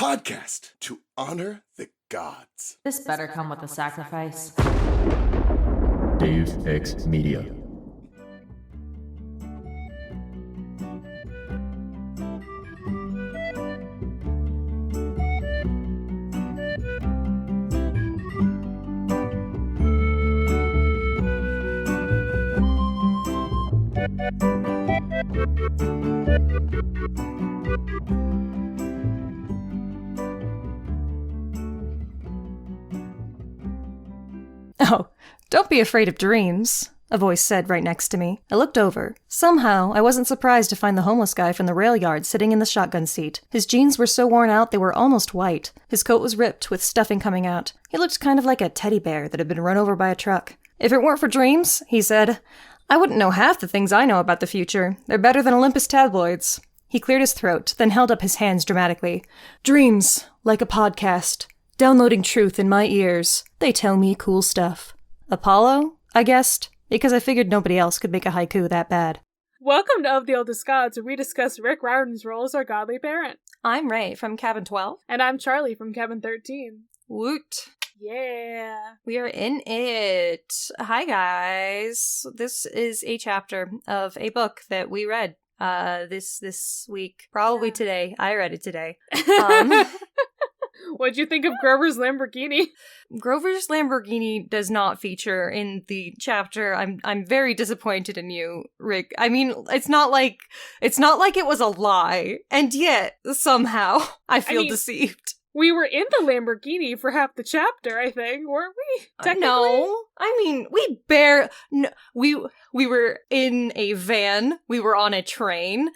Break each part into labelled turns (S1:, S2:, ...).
S1: podcast to honor the gods.
S2: This better come with a sacrifice.
S3: Dave X Media.
S4: Oh, don't be afraid of dreams, a voice said right next to me. I looked over. Somehow, I wasn't surprised to find the homeless guy from the rail yard sitting in the shotgun seat. His jeans were so worn out they were almost white. His coat was ripped, with stuffing coming out. He looked kind of like a teddy bear that had been run over by a truck. If it weren't for dreams, he said, I wouldn't know half the things I know about the future. They're better than Olympus tabloids. He cleared his throat, then held up his hands dramatically. Dreams, like a podcast. Downloading truth in my ears. They tell me cool stuff. Apollo, I guessed, because I figured nobody else could make a haiku that bad.
S5: Welcome to Of the Oldest Gods, where we discuss Rick Riordan's role as our godly parent.
S4: I'm Ray from Cabin 12.
S5: And I'm Charlie from Cabin 13.
S4: Woot.
S5: Yeah.
S4: We are in it. Hi, guys. This is a chapter of a book that we read this week. Probably today. I read it today.
S5: What'd you think of Grover's Lamborghini?
S4: Grover's Lamborghini does not feature in the chapter. I'm very disappointed in you, Rick. I mean, it's not like it was a lie, and yet somehow I feel deceived.
S5: We were in the Lamborghini for half the chapter, I think, weren't we? Technically?
S4: No. I mean, we were in a van. We were on a train.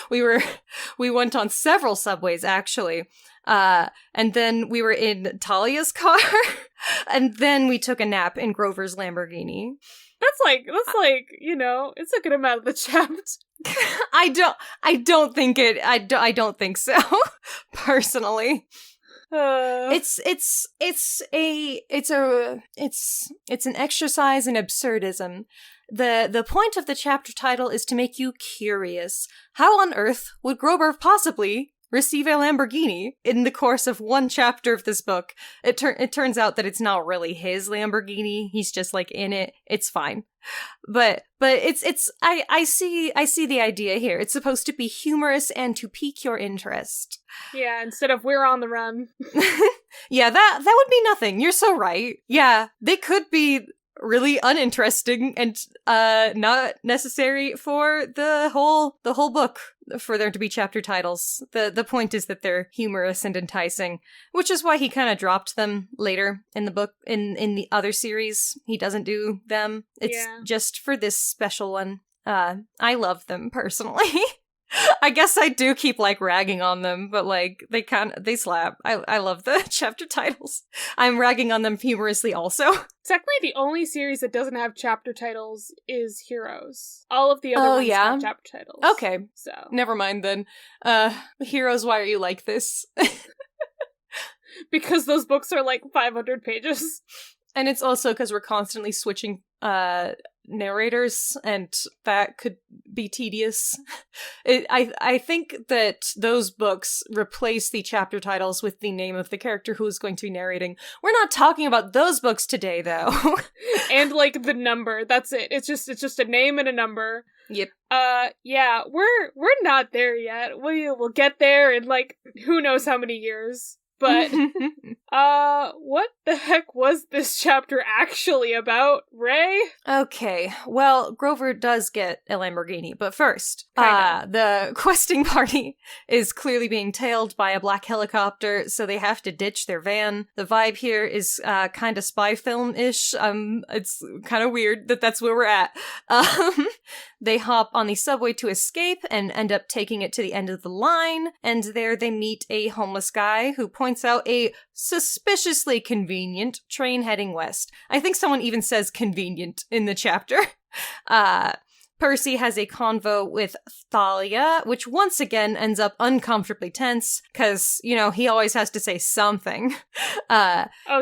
S4: we went on several subways, actually. And then we were in Talia's car. And then we took a nap in Grover's Lamborghini.
S5: That's like, it's a good amount of the chapter.
S4: I don't think so. Personally. It's an exercise in absurdism. The point of the chapter title is to make you curious. How on earth would Grover possibly receive a Lamborghini in the course of one chapter of this book? It turns out that it's not really his Lamborghini. He's just like in it. It's fine. But I see the idea here. It's supposed to be humorous and to pique your interest.
S5: Yeah, instead of we're on the run.
S4: Yeah, that would be nothing. You're so right. Yeah, they could be really uninteresting and not necessary for the whole book for there to be chapter titles. The point is that they're humorous and enticing, which is why he kind of dropped them later in the book. In the other series, he doesn't do them. It's just for this special one. I love them personally. I guess I do keep ragging on them, but they slap. I love the chapter titles. I'm ragging on them humorously also.
S5: Technically, the only series that doesn't have chapter titles is Heroes. All of the other ones have chapter titles.
S4: Okay.
S5: So
S4: never mind then. Heroes, why are you like this?
S5: Because those books are 500 pages.
S4: And it's also because we're constantly switching narrators, and that could be tedious. I think that those books replace the chapter titles with the name of the character who is going to be narrating. We're not talking about those books today, though.
S5: And the number. That's it. It's just a name and a number.
S4: Yep.
S5: Yeah, we're not there yet. We'll get there in who knows how many years. But, what the heck was this chapter actually about, Ray?
S4: Okay, well, Grover does get a Lamborghini, but first, the questing party is clearly being tailed by a black helicopter, so they have to ditch their van. The vibe here is kind of spy film-ish. It's kind of weird that that's where we're at. They hop on the subway to escape and end up taking it to the end of the line, and there they meet a homeless guy who points out a suspiciously convenient train heading west. I think someone even says convenient in the chapter. Percy has a convo with Thalia, which once again ends up uncomfortably tense, because, he always has to say something.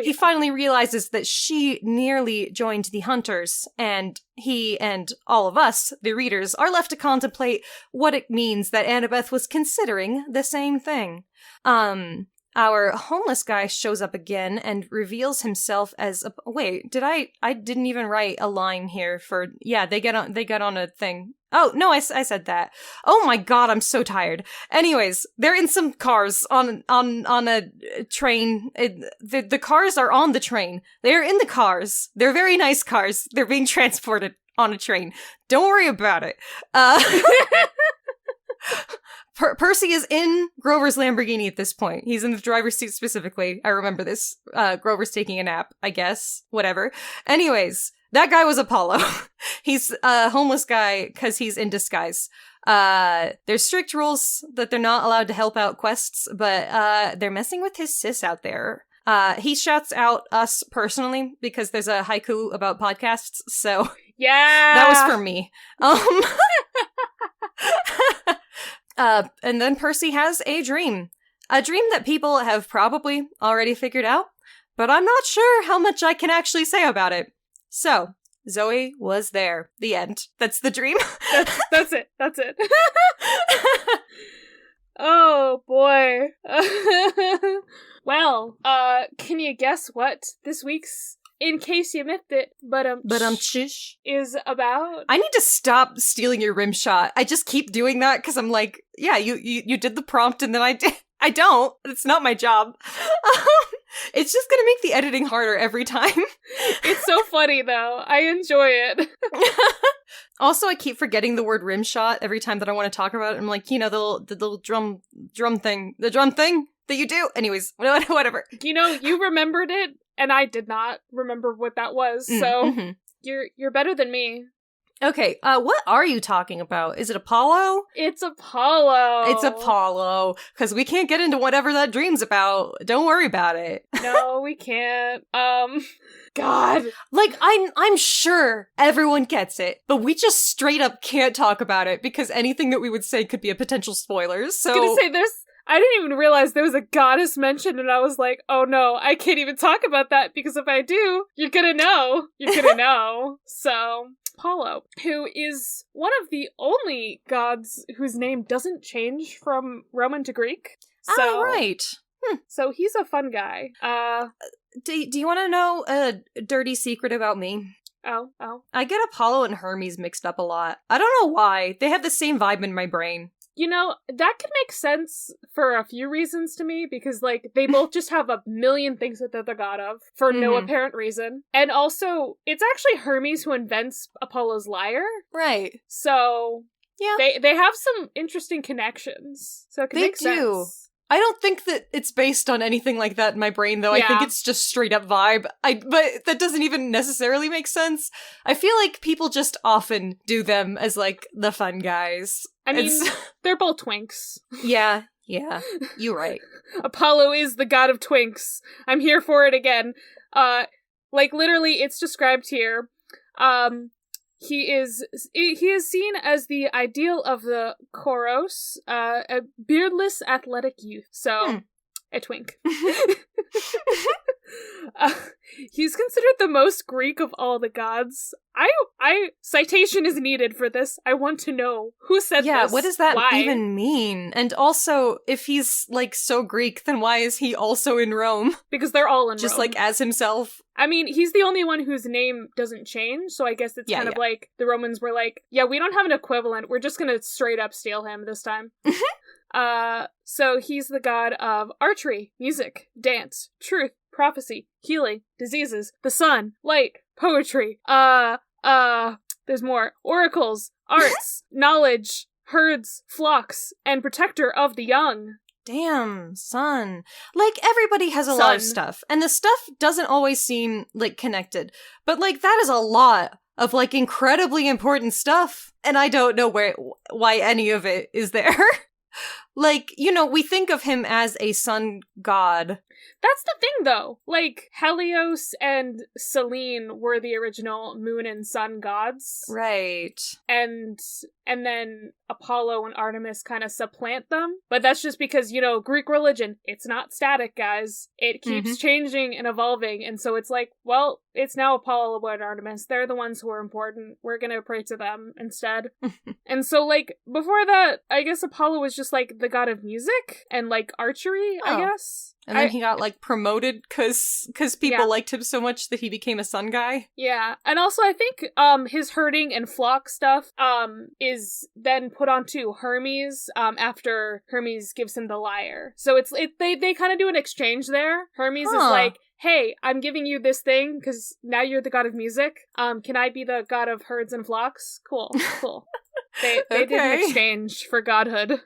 S4: He finally realizes that she nearly joined the Hunters, and he and all of us, the readers, are left to contemplate what it means that Annabeth was considering the same thing. Our homeless guy shows up again and reveals himself as a— wait, I didn't even write a line here for— yeah, they get on a thing. Oh, no, I said that. Oh my god, I'm so tired. Anyways, they're in some cars on a train. The cars are on the train. They're in the cars. They're very nice cars. They're being transported on a train. Don't worry about it. Percy is in Grover's Lamborghini at this point. He's in the driver's seat specifically. I remember this. Grover's taking a nap, I guess. Whatever. Anyways, that guy was Apollo. He's a homeless guy because he's in disguise. There's strict rules that they're not allowed to help out quests, but they're messing with his sis out there. He shouts out us personally because there's a haiku about podcasts, so
S5: yeah,
S4: that was for me. And then Percy has a dream that people have probably already figured out, but I'm not sure how much I can actually say about it. So, Zoe was there. The end. That's the dream.
S5: That's it. That's it. Oh, boy. Well, can you guess what this week's In Case You Missed It, but
S4: Shish
S5: is about?
S4: I need to stop stealing your rim shot. I just keep doing that because I'm like, yeah, you did the prompt and then I did. I don't. It's not my job. It's just gonna make the editing harder every time.
S5: It's so funny though. I enjoy it.
S4: Also, I keep forgetting the word rim shot every time that I want to talk about it. I'm like, the little drum thing that you do. Anyways, whatever.
S5: You remembered it, and I did not remember what that was. So you're better than me.
S4: Okay, what are you talking about? Is it Apollo?
S5: It's Apollo.
S4: It's Apollo, because we can't get into whatever that dream's about. Don't worry about it.
S5: No, we can't. God.
S4: Like, I'm sure everyone gets it, but we just straight up can't talk about it, because anything that we would say could be a potential spoiler, so—
S5: I was gonna say, I didn't even realize there was a goddess mentioned, and I was like, oh no, I can't even talk about that, because if I do, you're gonna know. You're gonna know. So— Apollo, who is one of the only gods whose name doesn't change from Roman to Greek. So,
S4: right.
S5: So he's a fun guy.
S4: Do you want to know a dirty secret about me?
S5: Oh.
S4: I get Apollo and Hermes mixed up a lot. I don't know why. They have the same vibe in my brain.
S5: That could make sense for a few reasons to me, because, they both just have a million things that they're the god of, for no apparent reason. And also, it's actually Hermes who invents Apollo's lyre.
S4: Right.
S5: So,
S4: yeah.
S5: They have some interesting connections. So it can make sense. They do.
S4: I don't think that it's based on anything like that in my brain, though. Yeah. I think it's just straight up vibe. But that doesn't even necessarily make sense. I feel like people just often do them as, the fun guys.
S5: I mean, they're both twinks. Yeah, you're right. Apollo is the god of twinks. I'm here for it again. Literally, it's described here. He is seen as the ideal of the Choros, a beardless, athletic youth. So, a twink. He's considered the most Greek of all the gods. Citation is needed for this. I want to know who said this.
S4: Yeah, what does that even mean? And also, if he's, so Greek, then why is he also in Rome?
S5: Because they're all in
S4: Just,
S5: Rome.
S4: as himself.
S5: I mean, he's the only one whose name doesn't change, so I guess it's kind of like the Romans were like, yeah, we don't have an equivalent. We're just gonna straight up steal him this time. So he's the god of archery, music, dance, truth, prophecy, healing, diseases, the sun, light, poetry, there's more. Oracles, arts, knowledge, herds, flocks, and protector of the young.
S4: Damn, son. Everybody has a lot of stuff, and the stuff doesn't always seem, connected. But, that is a lot of, incredibly important stuff, and I don't know why any of it is there. We think of him as a sun god.
S5: That's the thing, though. Helios and Selene were the original moon and sun gods.
S4: Right.
S5: And then Apollo and Artemis kind of supplant them. But that's just because, Greek religion, it's not static, guys. It keeps changing and evolving. And so it's it's now Apollo and Artemis. They're the ones who are important. We're gonna pray to them instead. And so, like, before that, I guess Apollo was just, like, the god of music and, like, archery, I guess.
S4: And then he got, like, promoted because people liked him so much that he became a sun guy.
S5: Yeah. And also, I think his herding and flock stuff is then put onto Hermes after Hermes gives him the lyre. So they kind of do an exchange there. Hermes is like, hey, I'm giving you this thing because now you're the god of music. Can I be the god of herds and flocks? Cool. They did an exchange for godhood.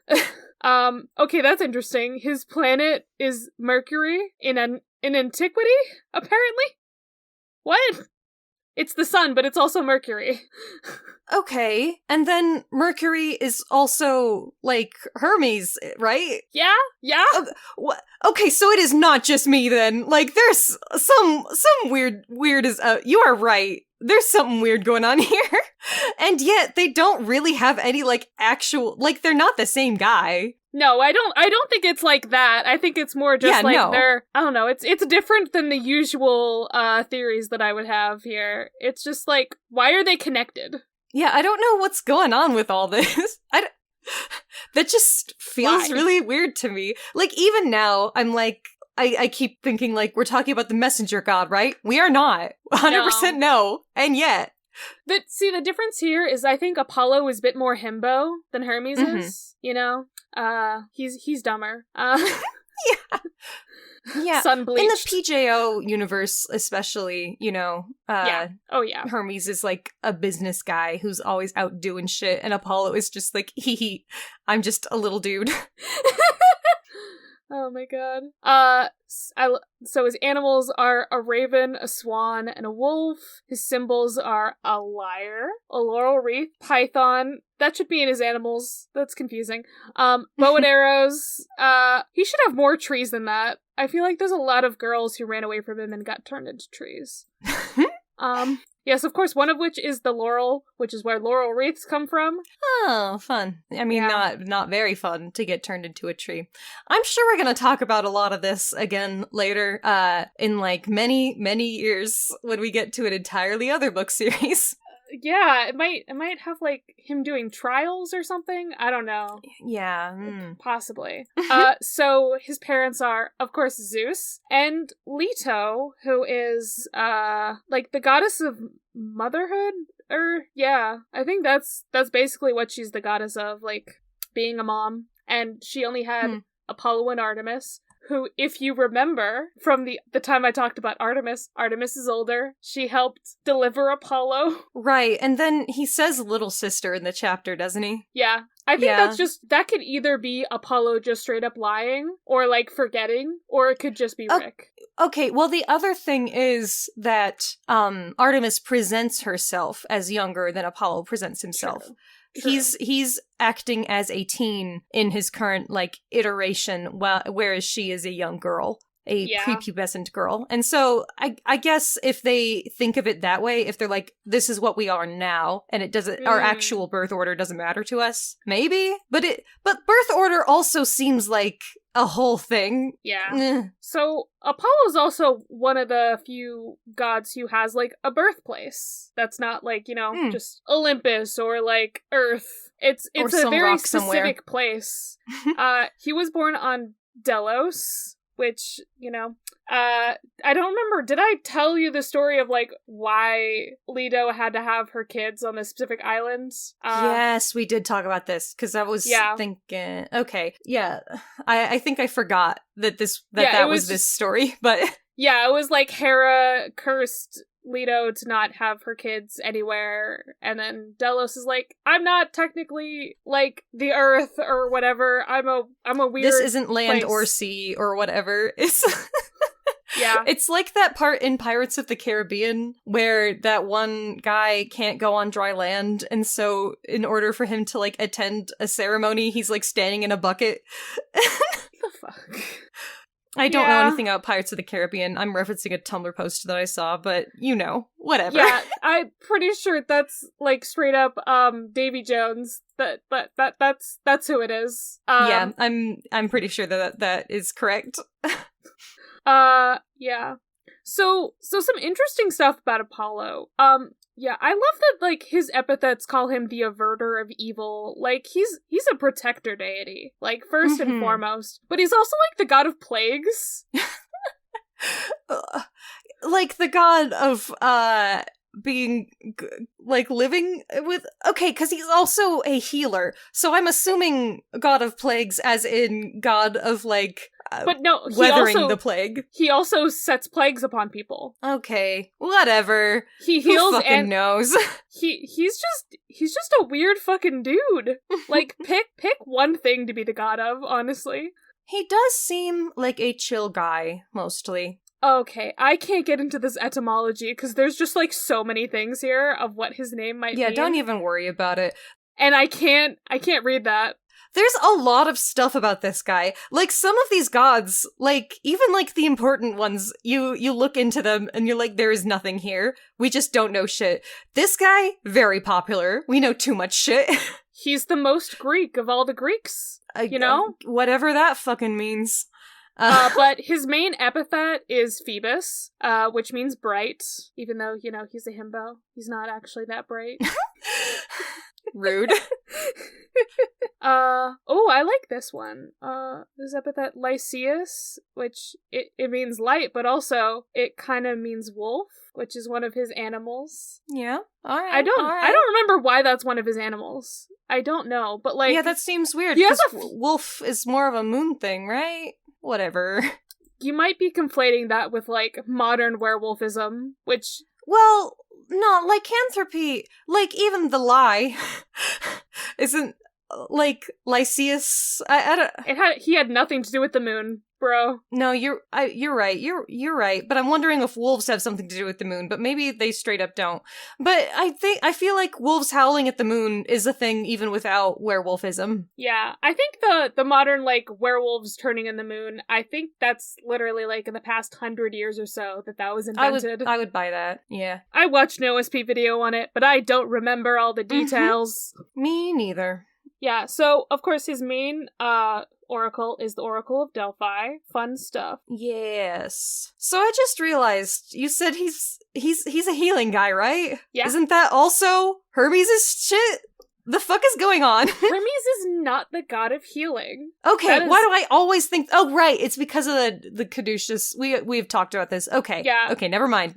S5: Okay, that's interesting. His planet is Mercury in antiquity, apparently? What? It's the sun, but it's also Mercury.
S4: Okay, and then Mercury is also, like, Hermes, right?
S5: Yeah?
S4: Okay, so it is not just me then. Like, there's some weird is, you are right. There's something weird going on here. And yet, they don't really have any, like, actual, like, they're not the same guy.
S5: No, I don't think it's like that. I think it's more just they're, I don't know, it's different than the usual theories that I would have here. It's just like, why are they connected?
S4: Yeah, I don't know what's going on with all this. That just feels really weird to me. Like, even now, I'm like, I keep thinking, like, we're talking about the messenger god, right? We are not. 100% no. And yet.
S5: But see, the difference here is I think Apollo is a bit more himbo than Hermes is, you know? He's dumber.
S4: Yeah.
S5: Sun-bleached.
S4: In the PJO universe, especially, you know, Hermes is like a business guy who's always out doing shit, and Apollo is just like, I'm just a little dude.
S5: Oh my god. So his animals are a raven, a swan, and a wolf. His symbols are a lyre, a laurel wreath, python. That should be in his animals. That's confusing. Bow and arrows. He should have more trees than that. I feel like there's a lot of girls who ran away from him and got turned into trees. Yes, of course, one of which is the laurel, which is where laurel wreaths come from.
S4: Oh, fun. I mean, not very fun to get turned into a tree. I'm sure we're going to talk about a lot of this again later, in like many, many years when we get to an entirely other book series.
S5: Yeah, it might have like him doing trials or something. I don't know.
S4: Yeah,
S5: possibly. So his parents are, of course, Zeus and Leto, who is like the goddess of motherhood. I think that's basically what she's the goddess of, like being a mom. And she only had Apollo and Artemis, who, if you remember from the time I talked about Artemis is older. She helped deliver Apollo.
S4: Right, and then he says little sister in the chapter, doesn't he?
S5: Yeah. I think that could either be Apollo just straight up lying, or like forgetting, or it could just be Rick.
S4: Okay, well the other thing is that Artemis presents herself as younger than Apollo presents himself. True. He's acting as a teen in his current, like, iteration, whereas she is a young girl, a prepubescent girl. And so I guess if they think of it that way, if they're like, this is what we are now, and it doesn't, our actual birth order doesn't matter to us, maybe? But birth order also seems like a whole thing.
S5: Yeah. So Apollo's also one of the few gods who has like a birthplace that's not like, you know, just Olympus or like Earth. It's a very specific place. He was born on Delos, which, you know, I don't remember. Did I tell you the story of like why Leto had to have her kids on this specific island?
S4: Yes, we did talk about this because I was thinking. Okay, yeah, I think I forgot that that was this story, but
S5: yeah, it was like Hera cursed Leto to not have her kids anywhere, and then Delos is like, I'm not technically like the Earth or whatever. I'm a weird.
S4: This isn't land
S5: place.
S4: or sea or whatever. It's
S5: yeah.
S4: It's like that part in Pirates of the Caribbean where that one guy can't go on dry land, and so in order for him to like attend a ceremony, he's like standing in a bucket.
S5: The fuck.
S4: I don't know anything about Pirates of the Caribbean. I'm referencing a Tumblr post that I saw, but you know, whatever.
S5: Yeah, I'm pretty sure that's like straight up Davy Jones. That's who it is.
S4: Yeah, I'm pretty sure that is correct.
S5: Yeah. So some interesting stuff about Apollo. Yeah, I love that, like, his epithets call him the averter of evil. Like, he's a protector deity, like, first and foremost. But he's also, like, the god of plagues.
S4: Like, the god of, being, like, living with... Okay, because he's also a healer, so I'm assuming god of plagues as in god of, like...
S5: But no,
S4: weathering the plague.
S5: He also sets plagues upon people.
S4: Okay, whatever.
S5: He heals.
S4: Who fucking knows?
S5: He's just a weird fucking dude. Like, pick one thing to be the god of. Honestly,
S4: he does seem like a chill guy mostly.
S5: Okay, I can't get into this etymology because there's just like so many things here of what his name might be.
S4: Yeah, don't even worry about it.
S5: And I can't read that.
S4: There's a lot of stuff about this guy. Like, some of these gods, like, even, like, the important ones, you look into them and you're like, there is nothing here. We just don't know shit. This guy, very popular. We know too much shit.
S5: He's the most Greek of all the Greeks, you know?
S4: Whatever that fucking means.
S5: But his main epithet is Phoebus, which means bright, even though, you know, he's a himbo. He's not actually that bright.
S4: Rude.
S5: I like this one. This epithet Lycaeus, which it means light, but also it kind of means wolf, which is one of his animals.
S4: Yeah. All right.
S5: I don't remember why that's one of his animals. I don't know, but like...
S4: Yeah, that seems weird, because wolf is more of a moon thing, right? Whatever.
S5: You might be conflating that with, like, modern werewolfism, which...
S4: Well, no, lycanthropy, like, even the lie, isn't, like, Lycaeus, I don't...
S5: He had nothing to do with the moon, bro.
S4: No, you're right, you're right, but I'm wondering if wolves have something to do with the moon, but maybe they straight up don't. But I feel like wolves howling at the moon is a thing even without werewolfism.
S5: Yeah, I think the modern, like, werewolves turning in the moon, I think that's literally, like, in the past 100 years or so that was invented.
S4: I would buy that, yeah.
S5: I watched an OSP video on it, but I don't remember all the details.
S4: Me neither. Yeah,
S5: so, of course, his main, oracle is the Oracle of Delphi. Fun stuff.
S4: Yes. So I just realized, you said he's a healing guy, right?
S5: Yeah.
S4: Isn't that also Hermes' shit? The fuck is going on?
S5: Hermes is not the god of healing.
S4: Okay, why do I always think... Oh, right, it's because of the caduceus. We've talked about this. Okay.
S5: Yeah.
S4: Okay, never mind.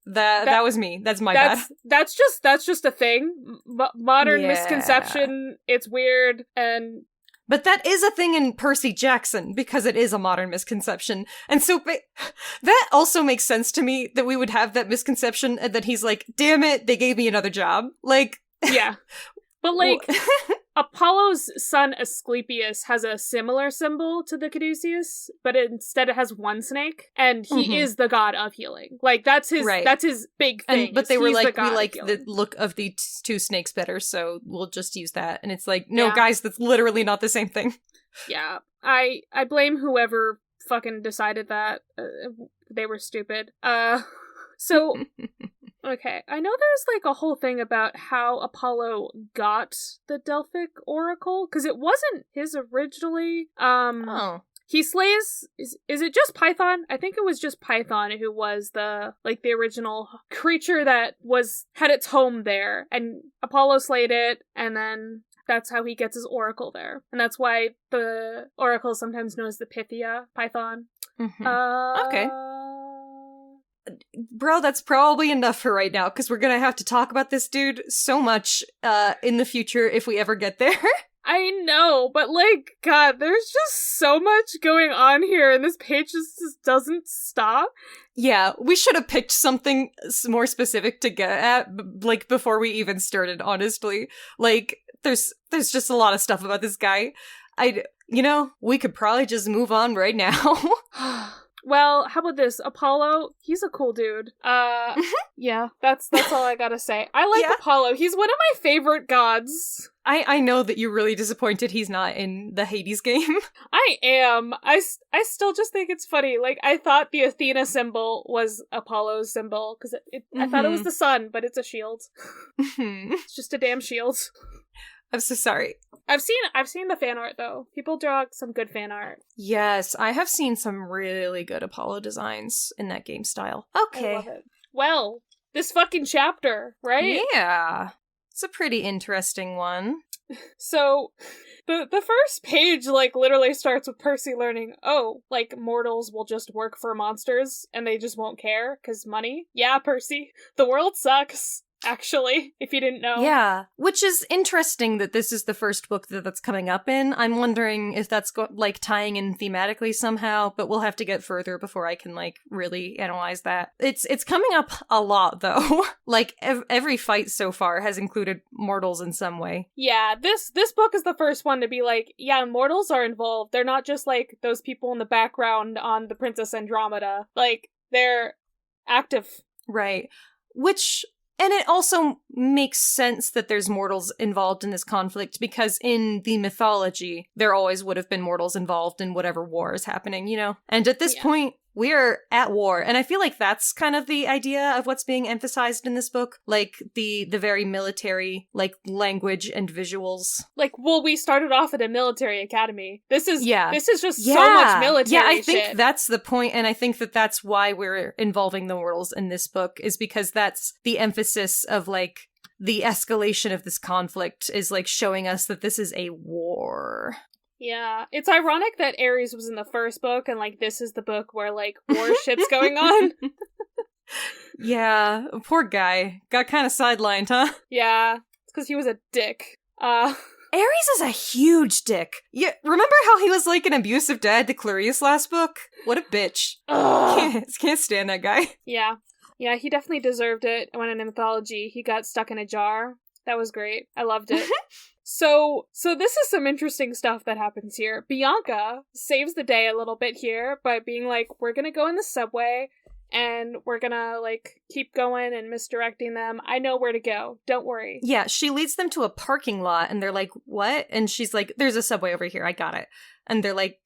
S4: That was me. That's my bad.
S5: That's just a thing. Modern misconception. It's weird, and...
S4: But that is a thing in Percy Jackson, because it is a modern misconception. And so that also makes sense to me, that we would have that misconception, and that he's like, damn it, they gave me another job. Like...
S5: Yeah. But, like, Apollo's son Asclepius has a similar symbol to the caduceus, but instead it has one snake, and he is the god of healing. Like, that's his big thing.
S4: But they were like, we like the look of the two snakes better, so we'll just use that. And it's like, no, guys, that's literally not the same thing.
S5: Yeah. I blame whoever fucking decided that. They were stupid. So... Okay, I know there's, like, a whole thing about how Apollo got the Delphic Oracle, because it wasn't his originally. He slays... Is it just Python? I think it was just Python who was the original creature that had its home there, and Apollo slayed it, and then... That's how he gets his oracle there. And that's why the oracle is sometimes known as the Pythia, Python.
S4: Okay. Bro, that's probably enough for right now, because we're gonna have to talk about this dude so much in the future if we ever get there.
S5: I know, but, like, God, there's just so much going on here, and this page just doesn't stop.
S4: Yeah, we should have picked something more specific to get at, like, before we even started, honestly. Like, there's just a lot of stuff about this guy. We could probably just move on right now.
S5: Well, how about this? Apollo, he's a cool dude. Yeah, that's all I gotta say. I like Apollo. He's one of my favorite gods.
S4: I know that you're really disappointed he's not in the Hades game.
S5: I am. I still just think it's funny. Like, I thought the Athena symbol was Apollo's symbol, because I thought it was the sun, but it's a shield. It's just a damn shield.
S4: I'm so sorry.
S5: I've seen the fan art though. People draw some good fan art.
S4: Yes, I have seen some really good Apollo designs in that game style.
S5: I
S4: Okay.
S5: love it. Well, this fucking chapter, right?
S4: Yeah. It's a pretty interesting one.
S5: So, the first page, like, literally starts with Percy learning, oh, like, mortals will just work for monsters, and they just won't care, 'cause money? Yeah, Percy, the world sucks, actually, if you didn't know.
S4: Yeah, which is interesting that this is the first book that's coming up in. I'm wondering if that's tying in thematically somehow, but we'll have to get further before I can really analyze that. It's coming up a lot though. Every fight so far has included mortals in some way.
S5: Yeah, this book is the first one to be like, yeah, mortals are involved. They're not just like those people in the background on the Princess Andromeda. Like, they're active.
S4: Right. And it also makes sense that there's mortals involved in this conflict, because in the mythology, there always would have been mortals involved in whatever war is happening, you know? And at this point, we're at war. And I feel like that's kind of the idea of what's being emphasized in this book. Like, the very military, language and visuals.
S5: We started off at a military academy. This is just so
S4: Yeah.
S5: much military
S4: Yeah, I think
S5: shit.
S4: that's the point, and I think that that's why we're involving the mortals in this book, is because that's the emphasis of, the escalation of this conflict is, showing us that this is a war.
S5: Yeah, it's ironic that Ares was in the first book, and, this is the book where, war shit's going on.
S4: Yeah, poor guy. Got kind of sidelined, huh?
S5: Yeah, it's because he was a dick.
S4: Ares is a huge dick. Yeah, remember how he was an abusive dad to Clarice last book? What a bitch. Can't stand that guy.
S5: Yeah. Yeah, he definitely deserved it when in mythology he got stuck in a jar. That was great. I loved it. So this is some interesting stuff that happens here. Bianca saves the day a little bit here by being like, we're gonna go in the subway and we're gonna keep going and misdirecting them. I know where to go. Don't worry.
S4: Yeah, she leads them to a parking lot and they're like, what? And she's like, there's a subway over here. I got it. And they're like,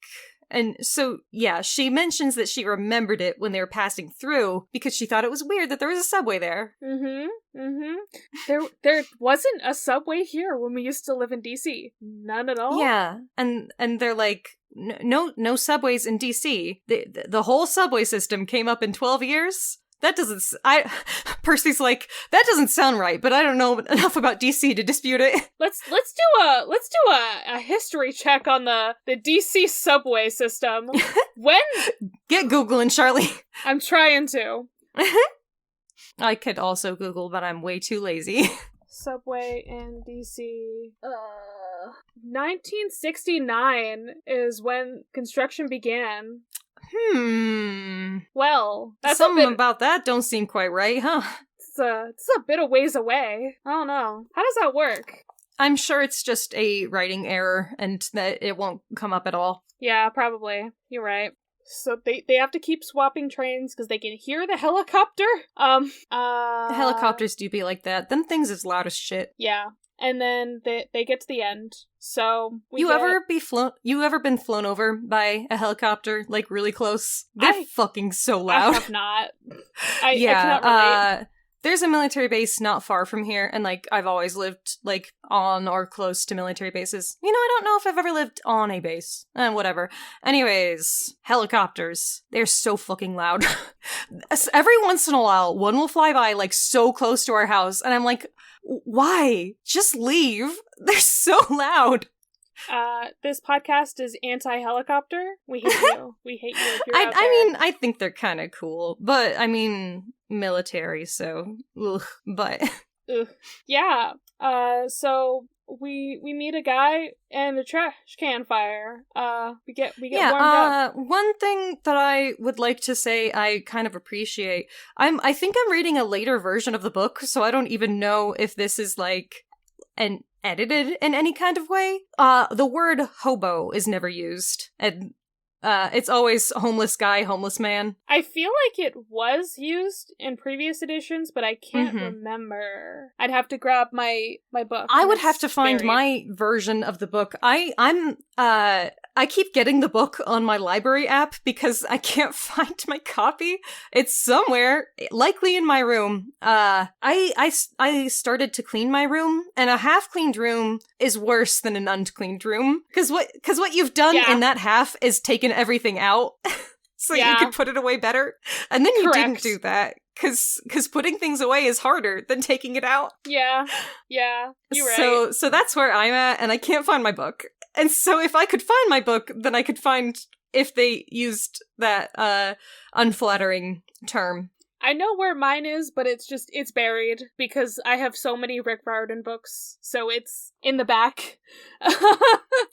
S4: and so, yeah, she mentions that she remembered it when they were passing through because she thought it was weird that there was a subway there.
S5: There wasn't a subway here when we used to live in DC. None at all.
S4: Yeah, and they're like, no subways in DC. The whole subway system came up in 12 years. That doesn't. Percy's like, that doesn't sound right, but I don't know enough about DC to dispute it.
S5: Let's do a history check on the DC subway system. When?
S4: Get Googling, Charlie.
S5: I'm trying to.
S4: I could also Google, but I'm way too lazy.
S5: Subway in DC. 1969 is when construction began. Well, that's
S4: something about that don't seem quite right, huh?
S5: It's a bit of ways away. I don't know. How does that work?
S4: I'm sure it's just a writing error and that it won't come up at all.
S5: Yeah, probably. You're right. So they have to keep swapping trains because they can hear the helicopter.
S4: The helicopters do be like that. Them things is loud as shit.
S5: Yeah. And then they get to the end. So
S4: You ever been flown over by a helicopter, really close? They're fucking so loud.
S5: I have not. I cannot relate.
S4: There's a military base not far from here, and I've always lived on or close to military bases. You know, I don't know if I've ever lived on a base. Whatever. Anyways, helicopters. They're so fucking loud. Every once in a while, one will fly by so close to our house, and I'm like, why? Just leave. They're so loud.
S5: This podcast is anti-helicopter. We hate you. We hate you if you're out there.
S4: I mean, I think they're kind of cool, but military, so but
S5: Ugh. Yeah. So we meet a guy and a trash can fire. We get warmed up.
S4: One thing that I would like to say I kind of appreciate. I think I'm reading a later version of the book, so I don't even know if this is an edited in any kind of way. The word hobo is never used, and It's always homeless guy, homeless man.
S5: I feel like it was used in previous editions, but I can't remember. I'd have to grab my book.
S4: I would have to find
S5: buried.
S4: my version of the book. I keep getting the book on my library app because I can't find my copy. It's somewhere, likely in my room. I started to clean my room, and a half-cleaned room is worse than an uncleaned room. Because what you've done in that half is taken everything out, so you can put it away better. And then you didn't do that. Because putting things away is harder than taking it out.
S5: Yeah, you're right.
S4: So that's where I'm at, and I can't find my book. And so if I could find my book, then I could find if they used that unflattering term.
S5: I know where mine is, but it's buried because I have so many Rick Riordan books, so it's in the back.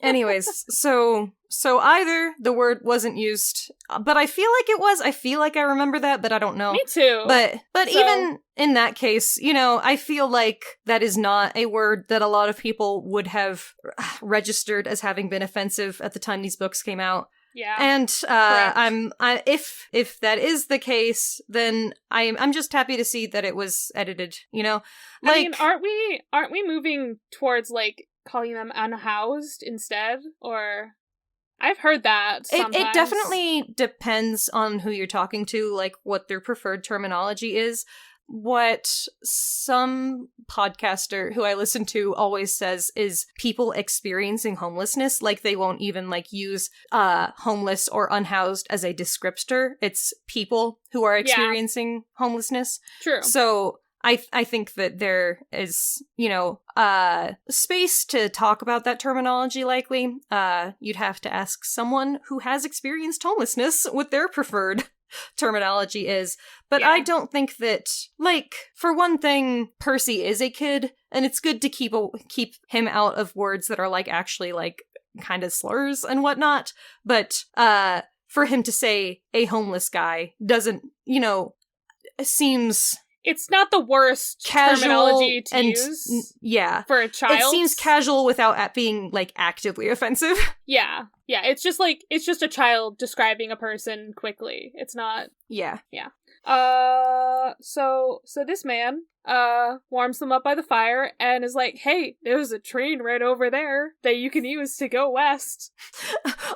S4: Anyways, so either the word wasn't used, but I feel like it was. I feel like I remember that, but I don't know.
S5: Me too.
S4: But even in that case, I feel like that is not a word that a lot of people would have registered as having been offensive at the time these books came out.
S5: Yeah.
S4: And if that is the case, then I'm just happy to see that it was edited, Like,
S5: I mean, aren't we moving towards like calling them unhoused instead? Or I've heard that sometimes.
S4: It definitely depends on who you're talking to, like what their preferred terminology is. What some podcaster who I listen to always says is people experiencing homelessness, like they won't even like use homeless or unhoused as a descriptor. It's people who are experiencing homelessness.
S5: True.
S4: So I think that there is, space to talk about that terminology likely. You'd have to ask someone who has experienced homelessness what their preferred terminology is. But I don't think that, like, for one thing, Percy is a kid, and it's good to keep him out of words that are, like, actually, like, kind of slurs and whatnot. But for him to say a homeless guy doesn't, seems...
S5: It's not the worst terminology to use for a child.
S4: It seems casual without being, like, actively offensive.
S5: Yeah. Yeah, it's just a child describing a person quickly. It's not...
S4: Yeah.
S5: Yeah. So this man, warms them up by the fire and is like, hey, there's a train right over there that you can use to go west.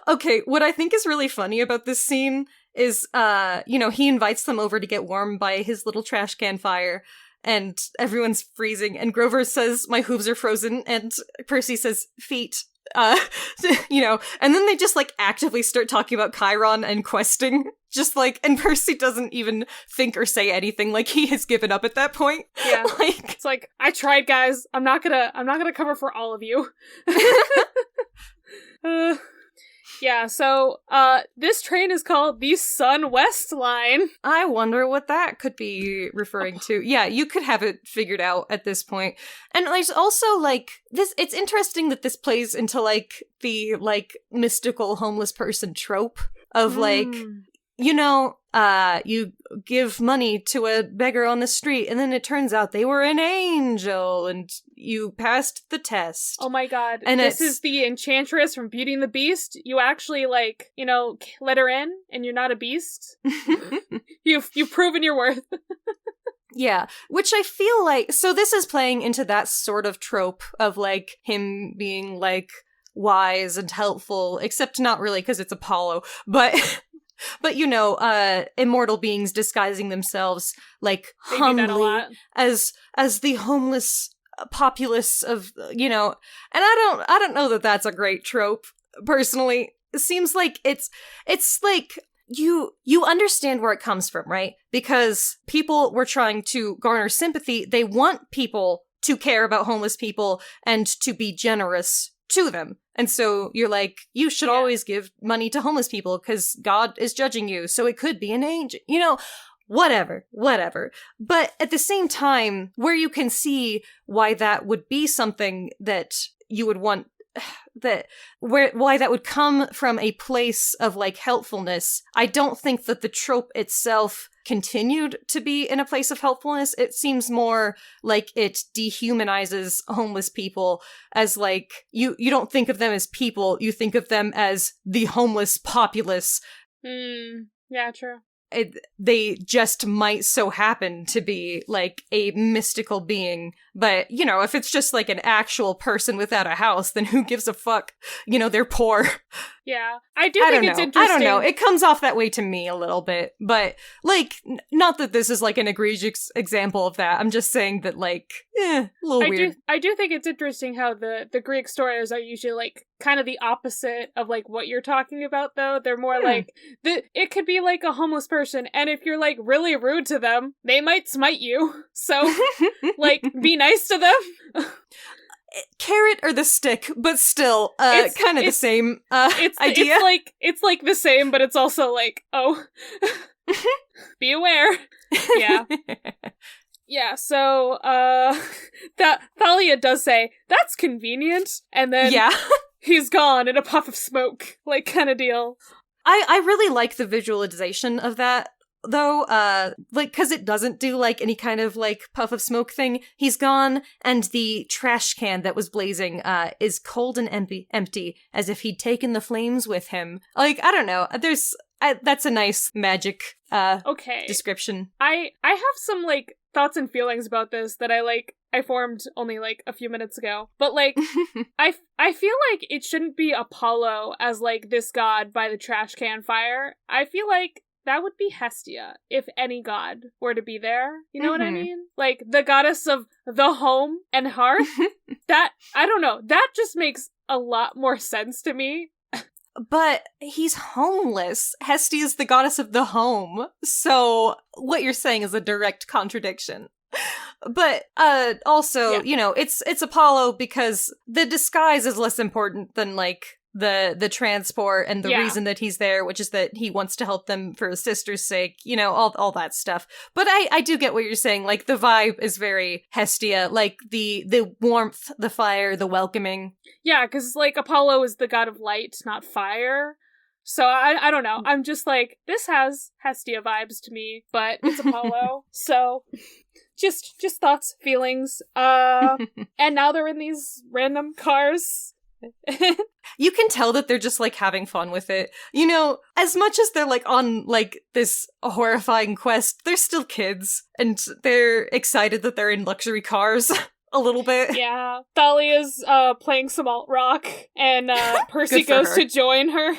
S4: Okay, what I think is really funny about this scene is, he invites them over to get warm by his little trash can fire, and everyone's freezing, and Grover says, my hooves are frozen, and Percy says, feet. And then they just, like, actively start talking about Chiron and questing, just, like, and Percy doesn't even think or say anything, like, he has given up at that point.
S5: Yeah. It's like, I tried, guys, I'm not gonna cover for all of you. Yeah, so, this train is called the Sun West Line.
S4: I wonder what that could be referring to. Yeah, you could have it figured out at this point. And there's also, like, it's interesting that this plays into, like, the, like, mystical homeless person trope of, like, you give money to a beggar on the street, and then it turns out they were an angel, and you passed the test.
S5: Oh my god.
S4: And
S5: this is the enchantress from Beauty and the Beast. You actually, like, let her in, and you're not a beast. You've proven your worth.
S4: Yeah, which I feel like, so this is playing into that sort of trope of, like, him being, like, wise and helpful, except not really, because it's Apollo, but immortal beings disguising themselves, like, humbly as the homeless populace of, and I don't know that that's a great trope, personally. It seems like it's like, you understand where it comes from, right? Because people were trying to garner sympathy. They want people to care about homeless people and to be generous to them. And so you're like, you should always give money to homeless people because God is judging you. So it could be an angel, whatever. But at the same time, where you can see why that would be something that you would want why that would come from a place of like helpfulness. I don't think that the trope itself continued to be in a place of helpfulness. It seems more like it dehumanizes homeless people as like you don't think of them as people, you think of them as the homeless populace.
S5: Yeah, true.
S4: They just might so happen to be like a mystical being. But, you know, if it's just like an actual person without a house, then who gives a fuck? You know, they're poor.
S5: Yeah. I think it's interesting.
S4: I don't know. It comes off that way to me a little bit. But, like, not that this is like an egregious example of that. I'm just saying that, like, a little weird.
S5: I do think it's interesting how the Greek stories are usually like kind of the opposite of like what you're talking about, though. They're more like it could be like a homeless person, and if you're like really rude to them, they might smite you. So like be nice to them.
S4: Carrot or the stick, but still kind of the same idea.
S5: It's like the same, but it's also like, oh, be aware. Yeah. Yeah, so, Thalia does say, that's convenient, and then he's gone in a puff of smoke, like, kind of deal.
S4: I really like the visualization of that, though, like, because it doesn't do, like, any kind of, like, puff of smoke thing. He's gone, and the trash can that was blazing, is cold and empty, as if he'd taken the flames with him. Like, I don't know, that's a nice magic, description.
S5: I have some, like, thoughts and feelings about this that I formed only like a few minutes ago. But like I feel like it shouldn't be Apollo as like this god by the trash can fire. I feel like that would be Hestia if any god were to be there. You know what I mean? Like the goddess of the home and hearth. That I don't know. That just makes a lot more sense to me.
S4: But he's homeless. Hestia is the goddess of the home. So what you're saying is a direct contradiction. But also, you know, it's Apollo because the disguise is less important than like the transport and the reason that he's there, which is that he wants to help them for his sister's sake, you know, all that stuff. But I do get what you're saying. Like the vibe is very Hestia, like the warmth, the fire, the welcoming. Yeah,
S5: because like Apollo is the god of light, not fire. So I don't know. I'm just like, this has Hestia vibes to me, but it's Apollo. So just thoughts, feelings. And now they're in these random cars.
S4: You can tell that they're just like having fun with it. You know, as much as they're like on like this horrifying quest, they're still kids and they're excited that they're in luxury cars. A little bit.
S5: Yeah. Thalia's playing some alt rock, and Percy goes to join her.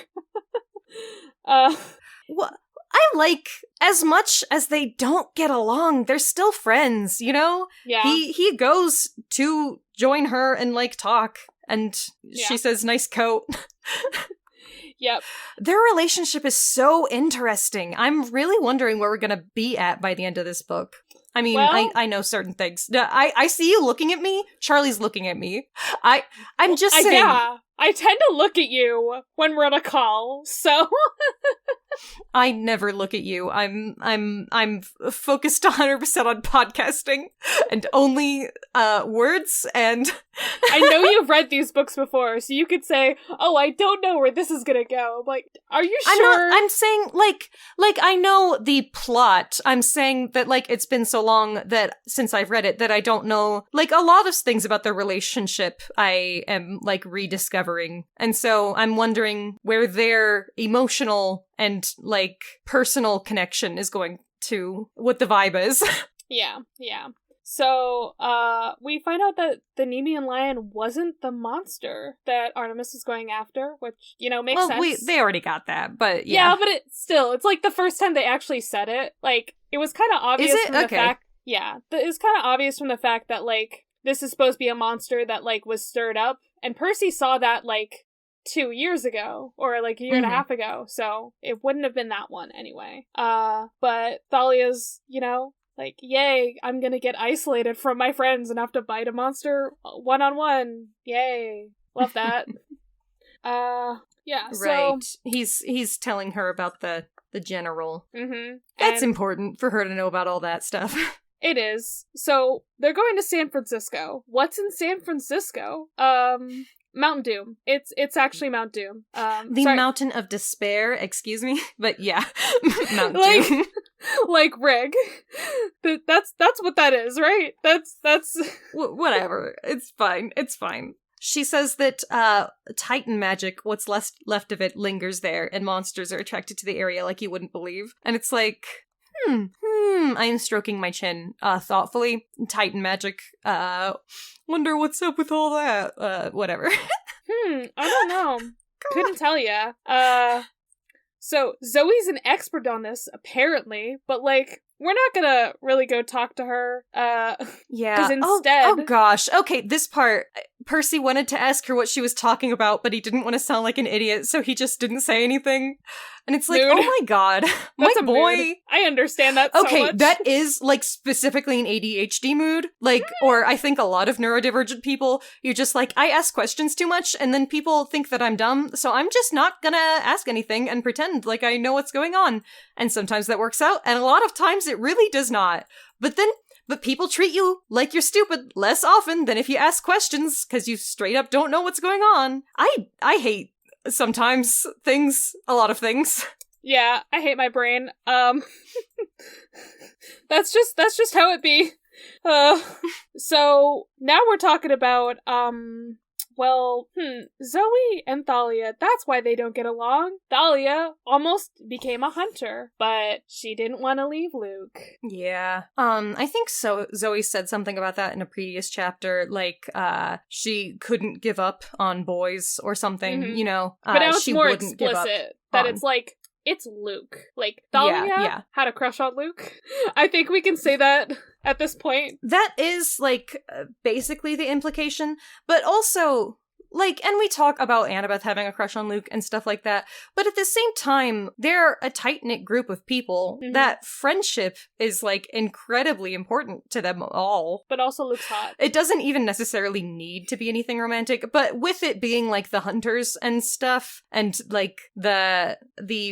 S4: Well, I like, as much as they don't get along, they're still friends, you know?
S5: Yeah.
S4: He goes to join her and like talk, and she says, nice coat.
S5: Yep.
S4: Their relationship is so interesting. I'm really wondering where we're gonna be at by the end of this book. I mean, well, I know certain things. I see you looking at me. Charlie's looking at me. I'm just saying. Yeah,
S5: I tend to look at you when we're on a call, so.
S4: I never look at you. I'm focused 100% on podcasting and only words and.
S5: I know you've read these books before, so you could say, "Oh, I don't know where this is gonna go." Like, are you sure?
S4: I'm saying like I know the plot. I'm saying that like it's been so long that since I've read it that I don't know like a lot of things about their relationship. I am like rediscovering, and so I'm wondering where their emotional and like personal connection is going to, what the vibe is.
S5: Yeah. So, we find out that the Nemean lion wasn't the monster that Artemis is going after, which, you know, makes sense.
S4: They already got that, but yeah.
S5: Yeah, but it's like the first time they actually said it. Like, it was kind of obvious from the fact... Yeah, it was kind of obvious from the fact that, like, this is supposed to be a monster that, like, was stirred up. And Percy saw that, like, 2 years ago, or, like, a year and a half ago. So, it wouldn't have been that one anyway. But Thalia's, you know... Like, yay, I'm gonna get isolated from my friends and have to fight a monster one-on-one. Yay. Love that. Yeah, so...
S4: Right. He's telling her about the general.
S5: Mm-hmm.
S4: That's important for her to know about all that stuff.
S5: It is. So, they're going to San Francisco. What's in San Francisco? Mount Doom. It's actually Mount Doom.
S4: The
S5: sorry.
S4: Mountain of Despair, excuse me, but yeah, Mount
S5: Like-
S4: Doom.
S5: Like Rig. That's what that is, right? That's
S4: Whatever. It's fine. It's fine. She says that Titan magic, what's left of it, lingers there, and monsters are attracted to the area like you wouldn't believe. And it's like, I am stroking my chin thoughtfully. Titan magic. Wonder what's up with all that. Whatever.
S5: I don't know. Couldn't tell ya. So Zoe's an expert on this, apparently, but like, we're not gonna really go talk to her.
S4: Yeah.
S5: Because instead,
S4: Oh gosh. Okay, this part. Percy wanted to ask her what she was talking about, but he didn't want to sound like an idiot, so he just didn't say anything. And it's like,
S5: Mood.
S4: oh my god, my
S5: That's a
S4: boy.
S5: mood. I understand that so
S4: Okay,
S5: much.
S4: that is, like, specifically an ADHD mood. Like, or I think a lot of neurodivergent people, you're just like, I ask questions too much, and then people think that I'm dumb, so I'm just not gonna ask anything and pretend like I know what's going on. And sometimes that works out, and a lot of times it really does not. But people treat you like you're stupid less often than if you ask questions, because you straight up don't know what's going on. I hate sometimes a lot of things.
S5: Yeah, I hate my brain. That's just how it be. So now we're talking about, Zoe and Thalia, that's why they don't get along. Thalia almost became a hunter, but she didn't want to leave Luke.
S4: Yeah. I think so. Zoe said something about that in a previous chapter, like, she couldn't give up on boys or something,
S5: Mhm.
S4: you know?
S5: But now it's
S4: she
S5: more
S4: wouldn't give up
S5: explicit that
S4: on-
S5: it's like, it's Luke. Like, Thalia
S4: Yeah.
S5: had a crush on Luke. I think we can say that at this point.
S4: That is, like, basically the implication, but also, like, and we talk about Annabeth having a crush on Luke and stuff like that, but at the same time, they're a tight-knit group of people
S5: Mhm.
S4: that friendship is, like, incredibly important to them all.
S5: But also Luke's hot.
S4: It doesn't even necessarily need to be anything romantic, but with it being, like, the hunters and stuff, and, like, the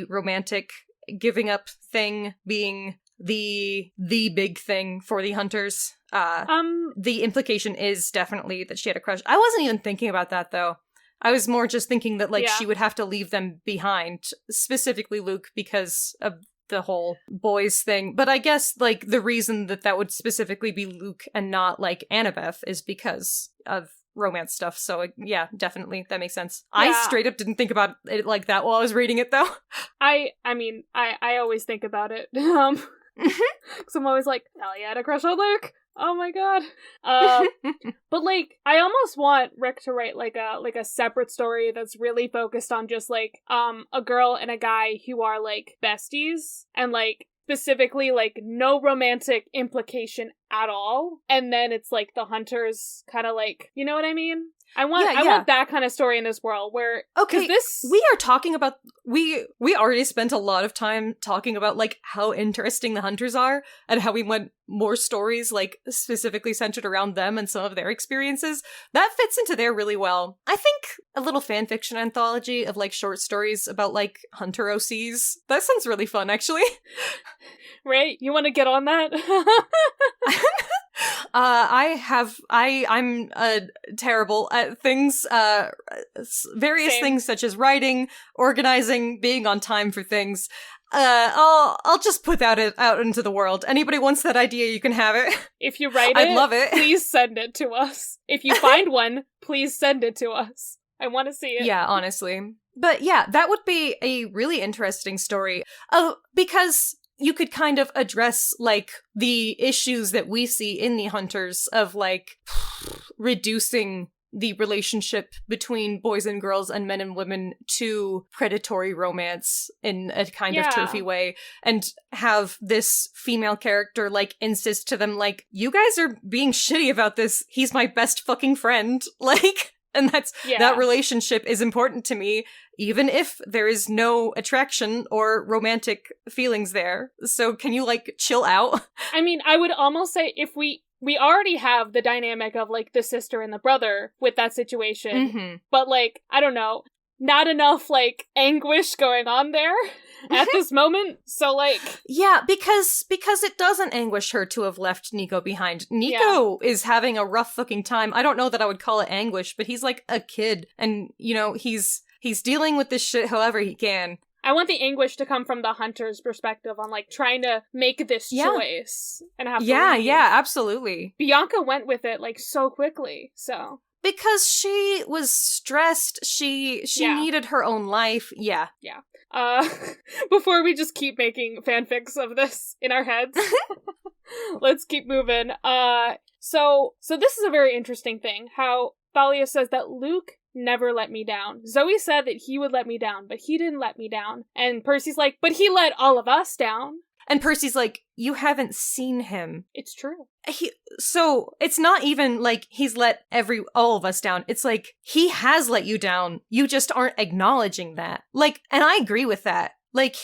S4: romantic giving up thing being the big thing for the hunters, the implication is definitely that she had a crush. I wasn't even thinking about that, though. I was more just thinking that, like,
S5: Yeah.
S4: she would have to leave them behind, specifically Luke, because of the whole boys thing. But I guess, like, the reason that would specifically be Luke and not, like, Annabeth is because of romance stuff. So, yeah, definitely, that makes sense. I
S5: Yeah.
S4: straight up didn't think about it like that while I was reading it, though.
S5: I mean, I always think about it. Because I'm always like, Thalia had a crush on Luke. Oh my god. But like, I almost want Rick to write like a separate story that's really focused on just like a girl and a guy who are like besties and like specifically like no romantic implication at all. And then it's like the hunters kind of like, you know what I mean? I want that kind of story in this world where
S4: Okay,
S5: this
S4: we are talking about we already spent a lot of time talking about like how interesting the hunters are and how we want more stories like specifically centered around them and some of their experiences. That fits into there really well. I think a little fan fiction anthology of like short stories about like hunter OCs. That sounds really fun, actually.
S5: Right? You want to get on that?
S4: I'm terrible at things, various
S5: Same.
S4: things such as writing, organizing, being on time for things. I'll just put that out into the world. Anybody wants that idea, you can have it.
S5: If you write it,
S4: I'd love it.
S5: Please send it to us. If you find one, please send it to us. I want to see it.
S4: Yeah, honestly. But yeah, that would be a really interesting story. Because you could kind of address, like, the issues that we see in the Hunters of, like, reducing the relationship between boys and girls and men and women to predatory romance in a kind of turfy way, and have this female character, like, insist to them, like, you guys are being shitty about this. He's my best fucking friend. Like, and that relationship is important to me, even if there is no attraction or romantic feelings there. So can you, like, chill out?
S5: I mean, I would almost say if we already have the dynamic of, like, the sister and the brother with that situation,
S4: Mm-hmm.
S5: but, like, I don't know, not enough, like, anguish going on there at this moment. So, like...
S4: Yeah, because it doesn't anguish her to have left Nico behind. Nico is having a rough fucking time. I don't know that I would call it anguish, but he's like a kid. And, you know, he's dealing with this shit however he can.
S5: I want the anguish to come from the hunter's perspective on, like, trying to make this choice and have to leave.
S4: Yeah, absolutely.
S5: Bianca went with it, like, so quickly, so...
S4: Because she was stressed, she needed her own life, yeah.
S5: Before we just keep making fanfics of this in our heads, let's keep moving. So this is a very interesting thing, how Thalia says that Luke never let me down. Zoe said that he would let me down, but he didn't let me down. And Percy's like, but he let all of us down.
S4: And Percy's like, you haven't seen him.
S5: It's true.
S4: So it's not even like he's let all of us down. It's like, he has let you down. You just aren't acknowledging that. Like, and I agree with that. Like,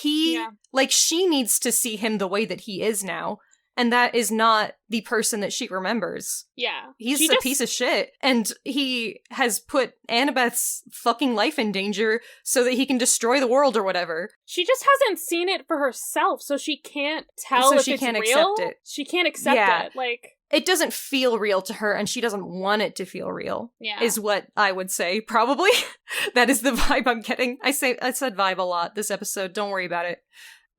S4: like, she needs to see him the way that he is now. And that is not the person that she remembers.
S5: Yeah.
S4: He's a piece of shit. And he has put Annabeth's fucking life in danger so that he can destroy the world or whatever.
S5: She just hasn't seen it for herself, so she can't tell if it's real.
S4: Accept it.
S5: She can't accept it. Like,
S4: it doesn't feel real to her, and she doesn't want it to feel real.
S5: Yeah.
S4: Is what I would say, probably. That is the vibe I'm getting. I said vibe a lot this episode. Don't worry about it.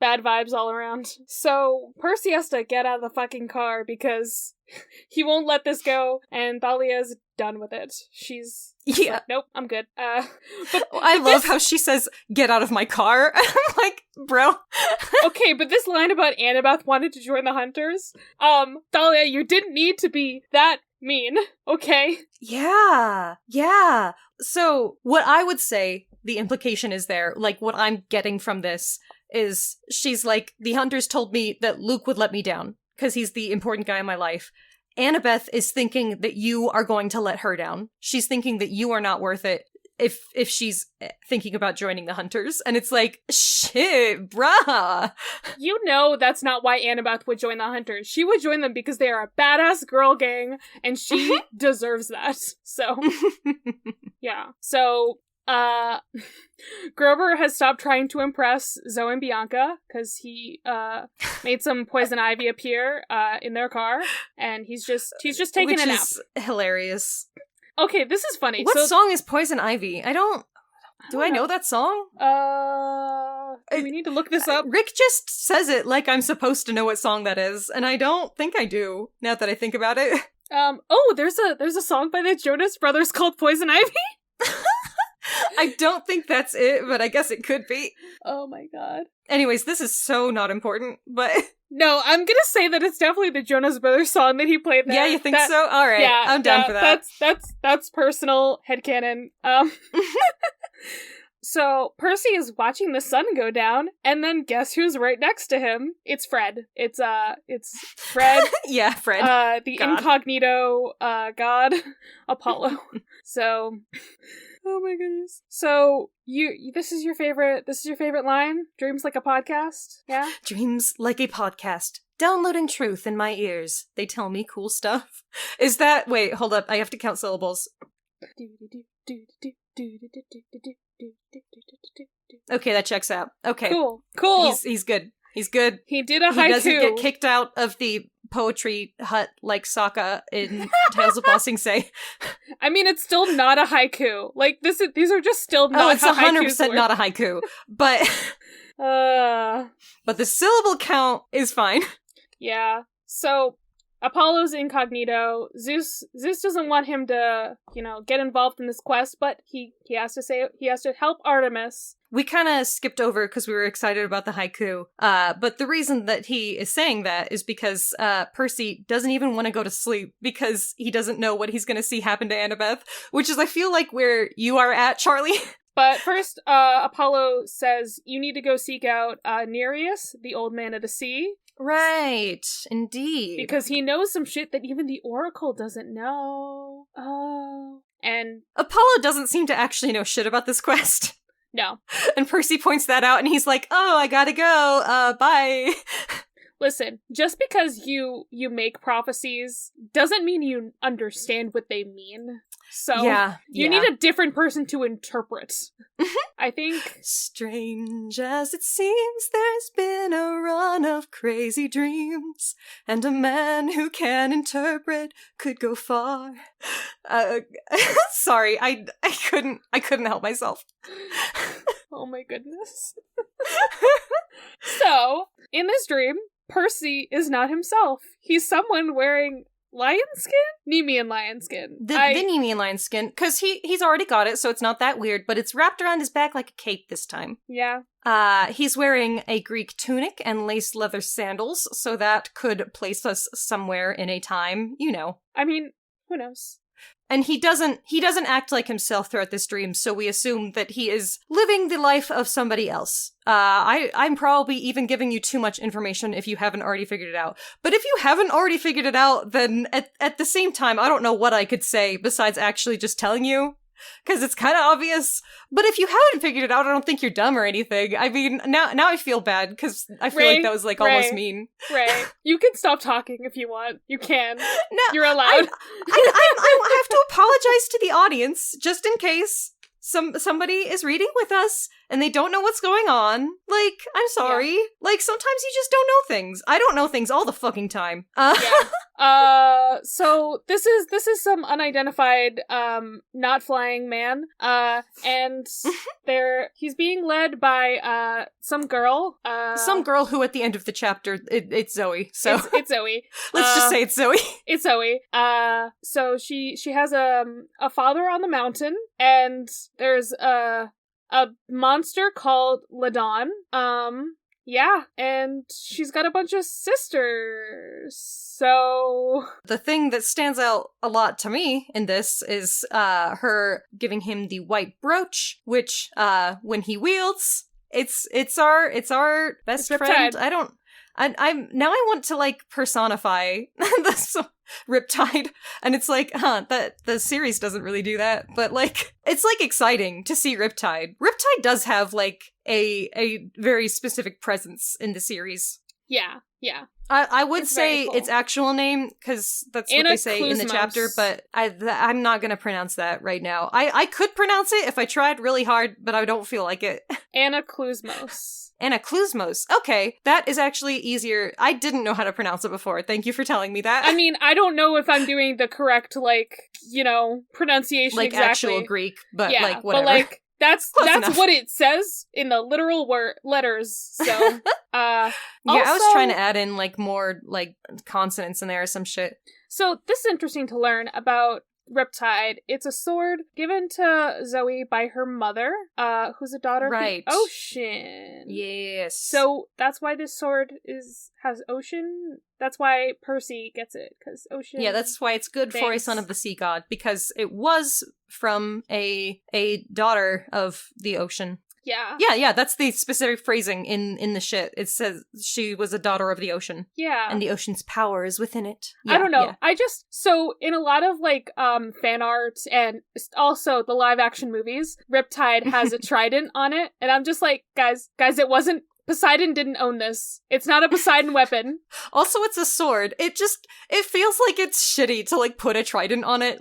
S5: Bad vibes all around. So, Percy has to get out of the fucking car because he won't let this go, and Thalia's done with it. She's like, nope, I'm good. But
S4: I love how she says, get out of my car. I'm like, bro.
S5: Okay, but this line about Annabeth wanted to join the Hunters, Thalia, you didn't need to be that mean, okay?
S4: Yeah. So, what I would say, the implication is there, like, what I'm getting from this is she's like, the Hunters told me that Luke would let me down because he's the important guy in my life. Annabeth is thinking that you are going to let her down. She's thinking that you are not worth it if she's thinking about joining the Hunters. And it's like, shit, bruh.
S5: You know that's not why Annabeth would join the Hunters. She would join them because they are a badass girl gang and she deserves that. So, yeah. So, Grover has stopped trying to impress Zoe and Bianca because he made some poison ivy appear in their car, and he's just taking a nap.
S4: Which is hilarious.
S5: Okay, this is funny.
S4: What song is Poison Ivy? I know that song?
S5: Do we need to look this up?
S4: Rick just says it like I'm supposed to know what song that is, and I don't think I do, now that I think about it.
S5: There's a song by the Jonas Brothers called Poison Ivy?
S4: I don't think that's it, but I guess it could be.
S5: Oh my god.
S4: Anyways, this is so not important, but...
S5: No, I'm gonna say that it's definitely the Jonas Brothers song that he played there.
S4: Yeah, you think so? Alright, yeah, I'm down for that.
S5: That's personal headcanon. So, Percy is watching the sun go down, and then guess who's right next to him? It's Fred. It's Fred.
S4: Yeah, Fred.
S5: The
S4: God.
S5: incognito god, Apollo. So... Oh my goodness. So, this is your favorite line? Dreams like a podcast? Yeah?
S4: Dreams like a podcast. Downloading truth in my ears. They tell me cool stuff. Is that... Wait, hold up. I have to count syllables. Okay, that checks out. Okay.
S5: Cool.
S4: He's good. He's good.
S5: He did a haiku.
S4: He doesn't get kicked out of the poetry hut like Sokka in Tales of Ba Sing Se.
S5: I mean, it's still not a haiku. Like, these are just still not
S4: it's 100% not a haiku. But... But the syllable count is fine.
S5: Yeah. So, Apollo's incognito. Zeus doesn't want him to, get involved in this quest, but he has to help Artemis.
S4: We kind of skipped over because we were excited about the haiku. But the reason that he is saying that is because Percy doesn't even want to go to sleep because he doesn't know what he's going to see happen to Annabeth, which is, I feel like, where you are at, Charlie.
S5: But first, Apollo says, you need to go seek out Nereus, the old man of the sea.
S4: Right, indeed.
S5: Because he knows some shit that even the Oracle doesn't know. Oh. And
S4: Apollo doesn't seem to actually know shit about this quest.
S5: No.
S4: And Percy points that out, and he's like, oh, I gotta go, bye.
S5: listen, just because you make prophecies doesn't mean you understand what they mean. So you need a different person to interpret. I think.
S4: Strange as it seems, there's been a run of crazy dreams, and a man who can interpret could go far. Sorry, I couldn't help myself.
S5: Oh my goodness. So, in this dream, Percy is not himself. He's someone wearing lion skin? Nemean lion skin.
S4: The Nemean lion skin, because he's already got it, so it's not that weird, but it's wrapped around his back like a cape this time.
S5: Yeah.
S4: He's wearing a Greek tunic and laced leather sandals, so that could place us somewhere in a time, you know.
S5: I mean, who knows?
S4: And he doesn't act like himself throughout this dream, so we assume that he is living the life of somebody else. I'm probably even giving you too much information if you haven't already figured it out. But if you haven't already figured it out, then at the same time, I don't know what I could say besides actually just telling you. Because it's kind of obvious. But if you haven't figured it out, I don't think you're dumb or anything. I mean, now I feel bad, because I feel like that was, like, almost mean.
S5: Ray, you can stop talking if you want. You can.
S4: No,
S5: you're allowed.
S4: I have to apologize to the audience, just in case somebody is reading with us and they don't know what's going on. Like, I'm sorry. Yeah. Like, sometimes you just don't know things. I don't know things all the fucking time.
S5: So this is some unidentified, not flying man. And he's being led by, some girl.
S4: Some girl who at the end of the chapter, it's Zoe, so.
S5: It's Zoe.
S4: Let's just say it's Zoe.
S5: It's Zoe. So she has, a father on the mountain, and there's, a monster called Ladon. Yeah, and she's got a bunch of sisters, so... The thing that stands out a lot to me in this is, her giving him the white brooch, which, when he wields, it's our best friend. Now I want to, like, personify this Riptide, and it's like, that the series doesn't really do that, but, like, it's, like, exciting to see Riptide. Riptide does have, like, a very specific presence in the series. Yeah. I would say cool. Its actual name, because that's what they say in the chapter, but I'm not gonna pronounce that right now. I could pronounce it if I tried really hard, but I don't feel like it. Anaclusmos. Anaclusmos. Okay, that is actually easier. I didn't know how to pronounce it before. Thank you for telling me that. I mean, I don't know if I'm doing the correct, pronunciation like exactly. Actual Greek, but, whatever. But, that's what it says in the literal letters, so, I was trying to add in, more, consonants in there or some shit. So, this is interesting to learn about Riptide. It's a sword given to Zoe by her mother, who's a daughter of the ocean. Yes. So, that's why this sword has ocean. That's why Percy gets it, because ocean... Yeah, that's why it's good for a son of the sea god, because it was from a daughter of the ocean. Yeah. Yeah, that's the specific phrasing in the shit. It says she was a daughter of the ocean. Yeah. And the ocean's power is within it. Yeah, I don't know. Yeah. So in a lot of, fan art and also the live-action movies, Riptide has a trident on it, and I'm just like, guys, it wasn't... Poseidon didn't own this. It's not a Poseidon weapon. Also, it's a sword. It feels like it's shitty to, put a trident on it,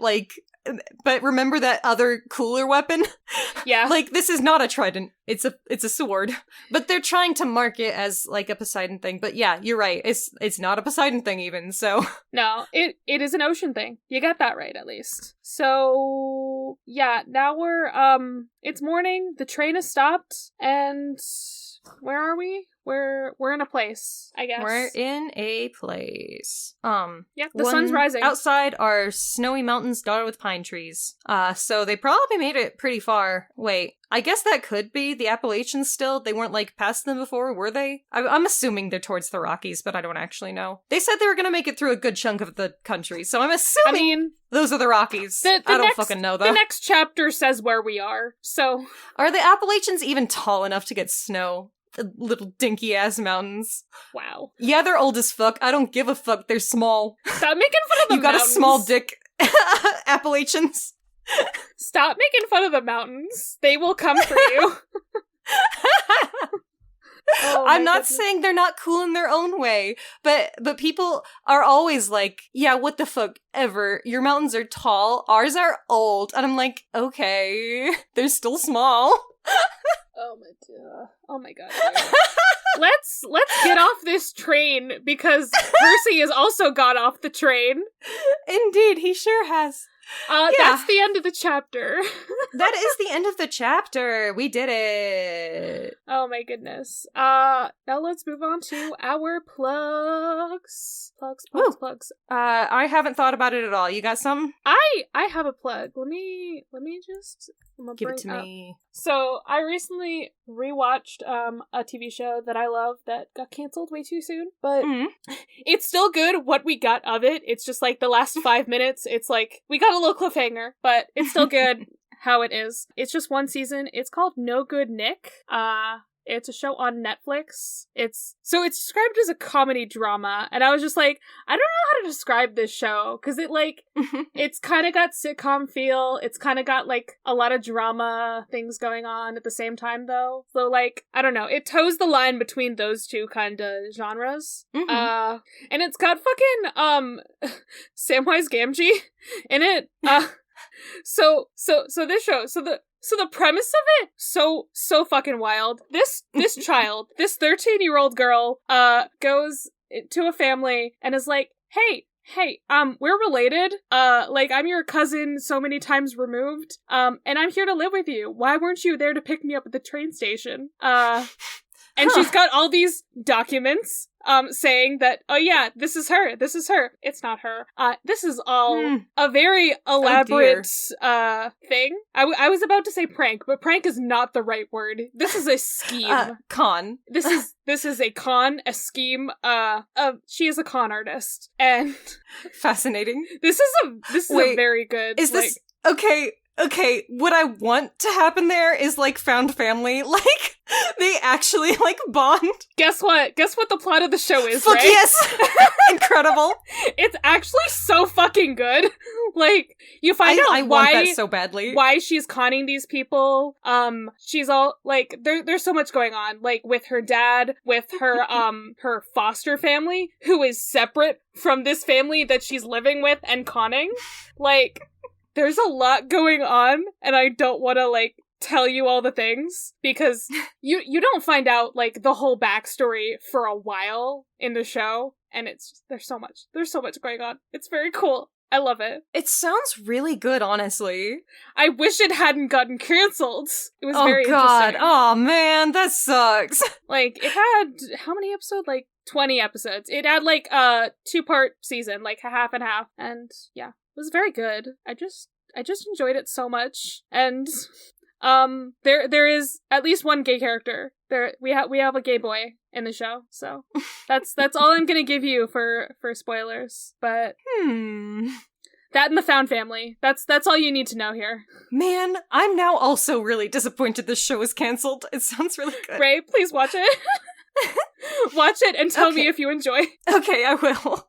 S5: but remember that other cooler weapon? Yeah. This is not a trident. It's a sword. But they're trying to mark it as, a Poseidon thing. But yeah, you're right. It's not a Poseidon thing even, so. No, it is an ocean thing. You got that right, at least. So, yeah, now it's morning, the train has stopped, and... Where are we? We're in a place, I guess. We're in a place. Yeah, the sun's rising. Outside are snowy mountains dotted with pine trees. So they probably made it pretty far. Wait, I guess that could be the Appalachians still. They weren't, past them before, were they? I'm assuming they're towards the Rockies, but I don't actually know. They said they were gonna make it through a good chunk of the country, so I'm assuming those are the Rockies. I don't fucking know, though. The next chapter says where we are, so... Are the Appalachians even tall enough to get snow? Little dinky-ass mountains. Wow. Yeah, they're old as fuck. I don't give a fuck. They're small. Stop making fun of the mountains. You got a small dick, Appalachians. Stop making fun of the mountains. They will come for you. Oh,
S4: I'm
S5: my
S4: not
S5: goodness.
S4: saying they're not cool in their own way, but people are always like, yeah, what the fuck ever. Your mountains are tall, ours are old. And I'm like, okay, they're still small.
S5: Oh my god. Let's get off this train because Percy has also got off the train.
S4: Indeed, he sure has. Yeah.
S5: That's the end of the chapter.
S4: That is the end of the chapter. We did it.
S5: Oh my goodness. Now let's move on to our plugs. Plugs.
S4: I haven't thought about it at all. You got some?
S5: I have a plug. Let me just
S4: Give it to me.
S5: So I recently rewatched a TV show that I love that got canceled way too soon, but it's still good what we got of it. It's just like the last 5 minutes, it's like we got a little cliffhanger, but it's still good how it is. It's just one season. It's called No Good Nick. It's a show on Netflix. It's described as a comedy drama, and I was just like, I don't know how to describe this show, because it, like, it's kind of got sitcom feel, it's kind of got, like, a lot of drama things going on at the same time, though. So, like, I don't know, it toes the line between those two kind of genres. And it's got fucking, Samwise Gamgee in it. So this show, so the premise of it, so fucking wild. This child, this 13-year-old girl, goes to a family and is like, hey, we're related. Like, I'm your cousin so many times removed. And I'm here to live with you. Why weren't you there to pick me up at the train station? And she's got all these documents, saying that, oh yeah, this is her. It's not her. This is all a very elaborate, thing. I was about to say prank, but prank is not the right word. This is a scheme.
S4: Con.
S5: This is a con, a scheme. She is a con artist, and
S4: fascinating.
S5: This is a very good.
S4: Is this okay? What I want to happen there is like found family, like they actually like bond.
S5: Guess what the plot of the show is?
S4: Fuck
S5: right?
S4: yes, incredible.
S5: It's actually so fucking good. Like, you find out
S4: I
S5: why
S4: want that so badly.
S5: Why she's conning these people. She's all like, there's so much going on, like with her dad, with her her foster family, who is separate from this family that she's living with and conning. Like, there's a lot going on, and I don't want to, like, tell you all the things, because you don't find out, like, the whole backstory for a while in the show, and it's just, there's so much going on. It's very cool. I love it.
S4: It sounds really good, honestly.
S5: I wish it hadn't gotten canceled. It was
S4: very
S5: interesting.
S4: Oh man, that sucks.
S5: Like, it had, how many episodes? Like, 20 episodes. It had, like, a 2-part season, like, a half and half, and yeah. It was very good. I just enjoyed it so much. And there is at least one gay character. We have a gay boy in the show. So that's all I'm going to give you for spoilers. But that and the found family. That's all you need to know here.
S4: Man, I'm now also really disappointed this show is canceled. It sounds really good.
S5: Ray, please watch it. Watch it and tell me if you enjoy.
S4: Okay, I will.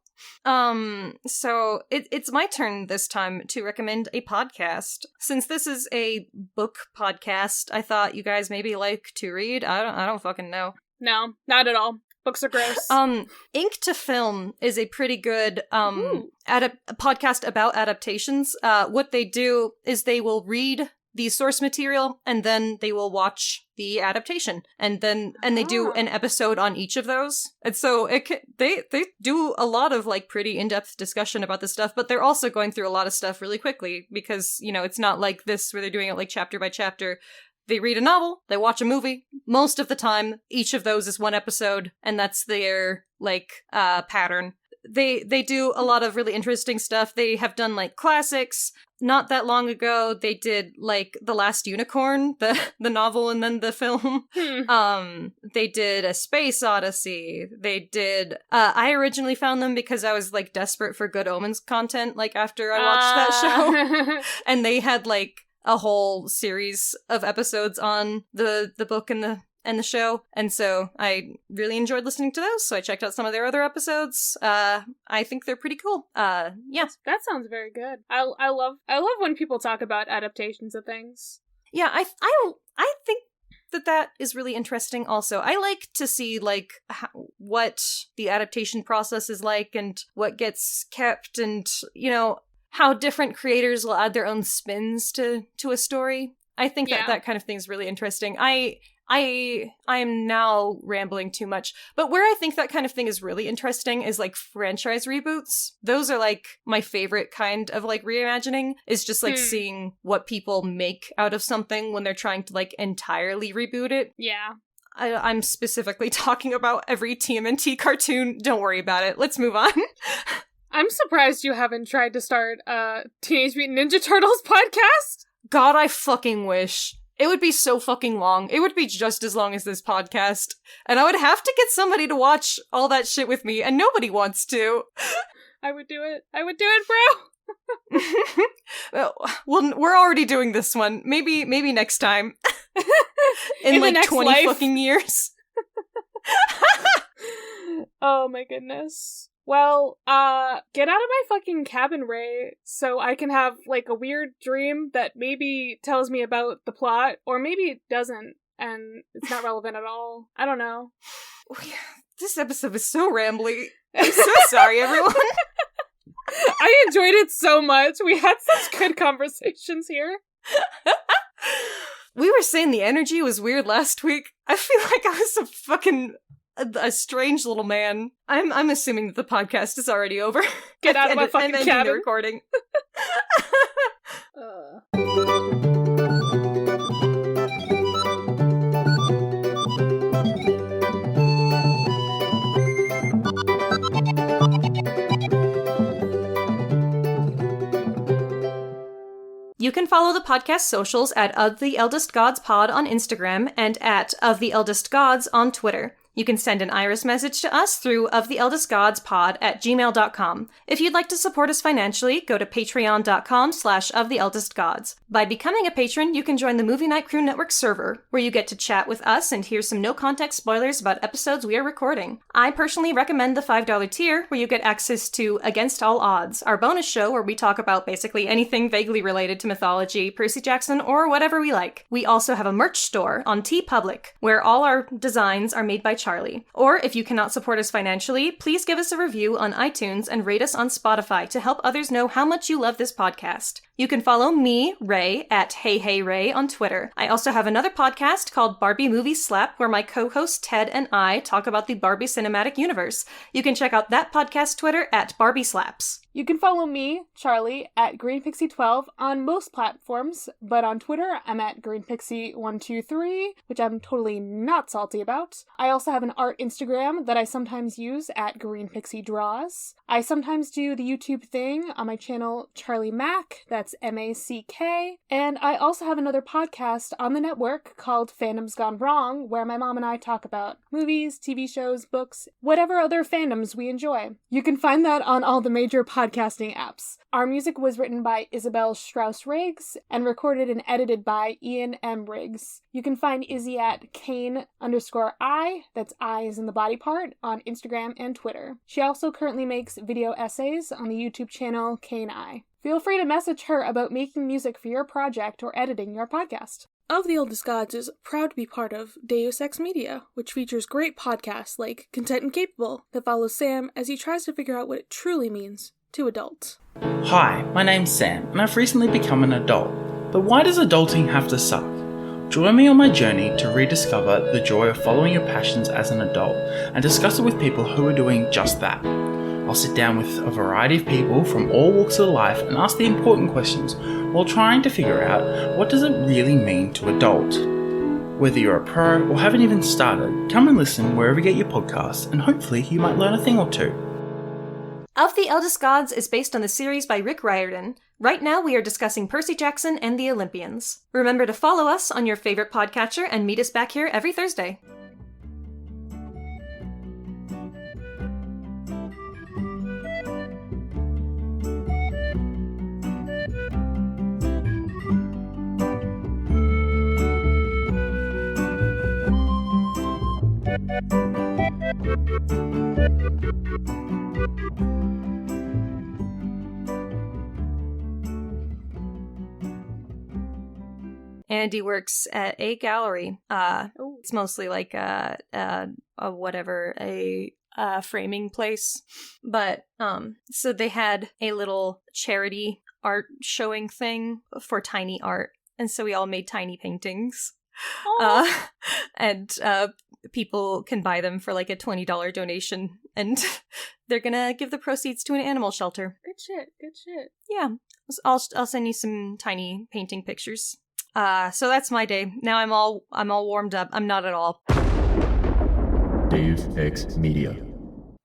S4: So it's my turn this time to recommend a podcast. Since this is a book podcast, I thought you guys maybe like to read. I don't fucking know.
S5: No, not at all. Books are gross.
S4: Ink to Film is a pretty good podcast about adaptations. What they do is they will read the source material and then they will watch the adaptation, and they do an episode on each of those. And so they do a lot of like pretty in-depth discussion about this stuff, but they're also going through a lot of stuff really quickly because, you know, it's not like this where they're doing it like chapter by chapter. They read a novel, they watch a movie. Most of the time, each of those is one episode, and that's their like pattern. They do a lot of really interesting stuff. They have done like classics. Not that long ago, they did like The Last Unicorn, the novel, and then the film. They did A Space Odyssey. They did. I originally found them because I was like desperate for Good Omens content. Like after I watched that show, and they had like a whole series of episodes on the book and the show, and so I really enjoyed listening to those, so I checked out some of their other episodes. I think they're pretty cool. Yeah.
S5: That sounds very good. I love when people talk about adaptations of things.
S4: Yeah, I think that is really interesting also. I like to see, like, what the adaptation process is like and what gets kept and, you know, how different creators will add their own spins to a story. I think that kind of thing is really interesting. I'm now rambling too much, but where I think that kind of thing is really interesting is like franchise reboots. Those are like my favorite kind of like reimagining, is just like seeing what people make out of something when they're trying to like entirely reboot it.
S5: Yeah.
S4: I'm specifically talking about every TMNT cartoon. Don't worry about it. Let's move on.
S5: I'm surprised you haven't tried to start a Teenage Mutant Ninja Turtles podcast.
S4: God, I fucking wish. It would be so fucking long. It would be just as long as this podcast. And I would have to get somebody to watch all that shit with me, and nobody wants to.
S5: I would do it. I would do it, bro.
S4: Well, we're already doing this one. Maybe next time. In like 20
S5: life.
S4: fucking years.
S5: Oh my goodness. Well, get out of my fucking cabin, Ray, so I can have, like, a weird dream that maybe tells me about the plot, or maybe it doesn't, and it's not relevant at all. I don't know.
S4: This episode is so rambly. I'm so sorry, everyone.
S5: I enjoyed it so much. We had such good conversations here.
S4: We were saying the energy was weird last week. I feel like I was a strange little man. I'm assuming that the podcast is already over.
S5: Get out of my fucking
S4: I'm ending
S5: cabin.
S4: the recording. You can follow the podcast socials at Of the Eldest Gods Pod on Instagram and at Of the Eldest Gods on Twitter. You can send an Iris message to us through oftheeldestgodspod@gmail.com. If you'd like to support us financially, go to patreon.com/oftheeldestgods. By becoming a patron, you can join the Movie Night Crew Network server, where you get to chat with us and hear some no-context spoilers about episodes we are recording. I personally recommend the $5 tier, where you get access to Against All Odds, our bonus show where we talk about basically anything vaguely related to mythology, Percy Jackson, or whatever we like. We also have a merch store on TeePublic, where all our designs are made by Charlie. Or if you cannot support us financially, please give us a review on iTunes and rate us on Spotify to help others know how much you love this podcast. You can follow me, Ray, at HeyHeyRay on Twitter. I also have another podcast called Barbie Movie Slap, where my co-host Ted and I talk about the Barbie cinematic universe. You can check out that podcast Twitter at Barbie Slaps.
S5: You can follow me, Charlie, at GreenPixie12 on most platforms, but on Twitter, I'm at GreenPixie123, which I'm totally not salty about. I also have an art Instagram that I sometimes use at GreenPixieDraws. I sometimes do the YouTube thing on my channel, Charlie Mack, that's M-A-C-K, and I also have another podcast on the network called Fandoms Gone Wrong, where my mom and I talk about movies, TV shows, books, whatever other fandoms we enjoy. You can find that on all the major podcasting apps. Our music was written by Isabel Strauss-Riggs and recorded and edited by Ian M. Riggs. You can find Izzy at Kane_I, that's I as in the body part, on Instagram and Twitter. She also currently makes video essays on the YouTube channel Kane I. Feel free to message her about making music for your project or editing your podcast. Of the Eldest Gods is proud to be part of Deus Ex Media, which features great podcasts like Content and Capable that follows Sam as he tries to figure out what it truly means to adult.
S3: Hi, my name's Sam, and I've recently become an adult. But why does adulting have to suck? Join me on my journey to rediscover the joy of following your passions as an adult, and discuss it with people who are doing just that. I'll sit down with a variety of people from all walks of life and ask the important questions while trying to figure out what does it really mean to adult. Whether you're a pro or haven't even started, come and listen wherever you get your podcasts, and hopefully you might learn a thing or two.
S4: Of the Eldest Gods is based on the series by Rick Riordan. Right now we are discussing Percy Jackson and the Olympians. Remember to follow us on your favorite podcatcher and meet us back here every Thursday. Andy works at a gallery. It's mostly like a framing place. But so they had a little charity art showing thing for tiny art, and so we all made tiny paintings. And people can buy them for like a $20 donation, and they're gonna give the proceeds to an animal shelter.
S5: Good shit.
S4: Yeah, I'll send you some tiny painting pictures. So that's my day. Now I'm all warmed up. I'm not at all.
S6: Dave X Media.